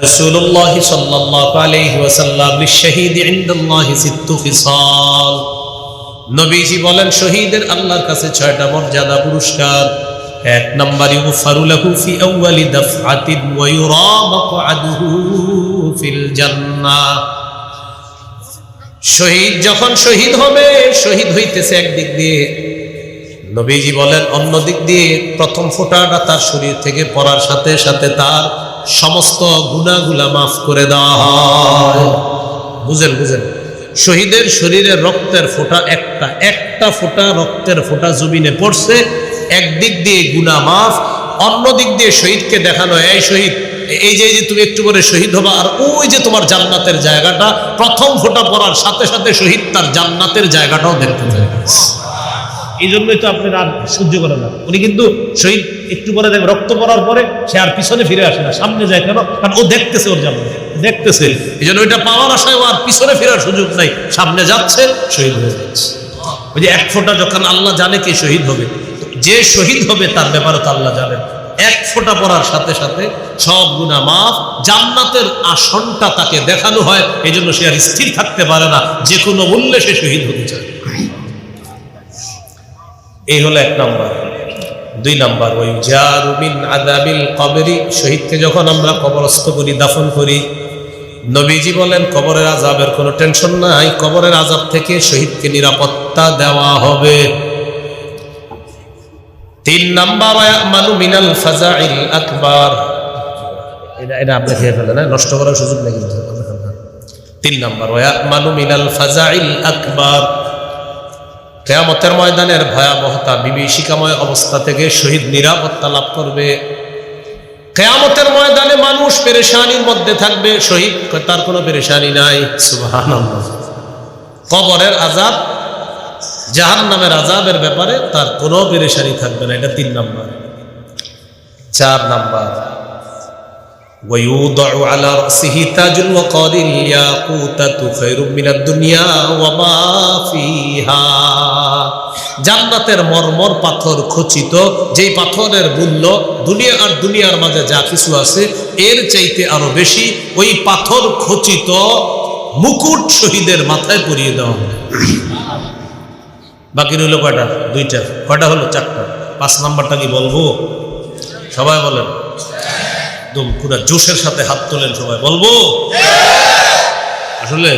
রাসূলুল্লাহ সাল্লাল্লাহু আলাইহি ওয়াসাল্লাম লিশ-শাহীদ ইনদাল্লাহি সিত্তু খিসাল। নবীজি বলেন শহীদের আল্লাহর কাছে 6টা মর্যাদা পুরস্কার। 1 নাম্বার ইউগফারু লাহু ফি আউয়ালি দাফআতিন ওয়া ইউরা মাকআদুহু ফিল জান্নাহ। শহীদ যখন শহীদ হবে, শহীদ হইতেছে একদিক দিয়ে, নবীজি বলেন অন্য দিক দিয়ে প্রথম ফোঁটাটা তার শরীর থেকে পড়ার সাথে সাথে তার সমস্ত গুনাহগুলা মাফ করে দেওয়া হয়। বুঝেন বুঝেন, শহীদের শরীরে রক্তের ফোঁটা একটা ফোঁটা রক্তের ফোঁটা জমিনে পড়ছে, একদিক দিয়ে গুনাহ মাফ, অন্য দিক দিয়ে শহীদকে দেখানো, এই শহীদ, এই যে তুমি একটু করে শহীদ হবা, আর ওই যে তোমার জান্নাতের জায়গাটা, প্রথম ফোঁটা পড়ার সাথে সাথে শহীদ তার জান্নাতের জায়গাটাও দেখতে পাবে। এই জন্যই তো আপনার আর সহ্য করে না। উনি কিন্তু শহীদ একটু পরে দেখবে রক্ত পড়ার পরে সে আর পিছনে ফিরে আসে না, সামনে যায়। কেন? কারণ ও দেখতেছে, ওর জান্নাত দেখতেছে। এই জন্য ওইটা পাওয়ার আশায় ও আর পিছনে ফেরার সুযোগ নাই, সামনে যাচ্ছে, শহীদ হয়ে যাচ্ছে। ওই যে এক ফোঁটা যখন আল্লাহ জানে কে শহীদ হবে, যে শহীদ হবে তার ব্যাপারে তো আল্লাহ জানেন। এক ফোঁটা পড়ার সাথে সাথে সব গুনাহ মাফ, জান্নাতের আসনটা তাকে দেখানো হয়। এই জন্য সে আর স্থির থাকতে পারে না, যে কোনো মূল্যে সে শহীদ হতে চায়। এই হলো 1 নাম্বার। 2 নাম্বার ওই জারু মিন আযাবিল কবরি, শহীদকে যখন আমরা কবরস্থ করি, দাফন করি, নবীজি বলেন কবরের আযাবের কোনো টেনশন নাই, কবরের আযাব থেকে শহীদকে নিরাপত্তা দেওয়া হবে। 3 নাম্বার ওয়ায়ামানু মিনাল ফাজাইল আকবার। এটা আপনি খেয়ে ফেলেন, নষ্ট করার সুযোগ নেই কিন্তু। 3 নাম্বার ওয়ায়ামানু মিনাল ফাজাইল আকবার, কিয়ামতের ময়দানের ভয়াবহতা, বিভীষিকাময় অবস্থা থেকে শহীদ নিরাপত্তা লাভ করবে। কিয়ামতের ময়দানে মানুষ পেরেশানির মধ্যে থাকবে, শহীদ তার কোনো পেরেশানি নাই। সুবহানাল্লাহ। কবরের আযাব, জাহান্নামের আযাবের ব্যাপারে তার কোনো পেরেশানি থাকবে না। এটা 3 নাম্বার। 4 নাম্বার ويوضع على رأسه تاج وقال الياقوتة خير من الدنيا وما فيها। জান্নাতের মরমর পাথর খচিত, যেই পাথরের মূল্য দুনিয়া আর দুনিয়ার মাঝে যা কিছু আছে এর চাইতে আরো বেশি, ওই পাথর খচিত মুকুট শহীদের মাথায় পরিয়ে দেওয়া হবে। বাকি রইল কয়টা? 2টা। কয়টা হলো? 4টা। 5 নাম্বারটা কি বলবো? সবাই বলেন, একদম পুরো জোশের সাথে হাত তোলেন সবাই, বলবো আসলে।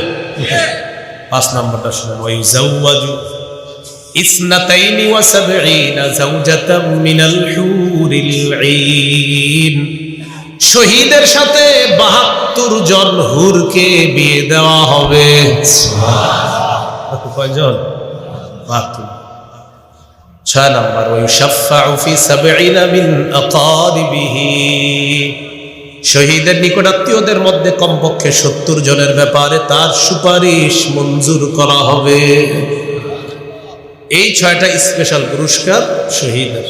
5 নাম্বারটা শুনুন, ওয়াইজাওয়াজু ইসনাতাইনি ওয়া সাবঈনা যাওজাতাম মিনাল হুরিল ঈন। শহীদের সাথে 72 জন হুরকে বিয়ে দেওয়া হবে। সুবহানাল্লাহ। কয়জন? 72। 6 নাম্বার ওয়ায়ুশাফাউ ফি 70 মিন আকারিবিহি। শহীদের নিকটাত্মীয়দের মধ্যে কমপক্ষে 70 জনের ব্যাপারে তার সুপারিশ মঞ্জুর করা হবে। এই 6টা স্পেশাল পুরস্কার শহীদের।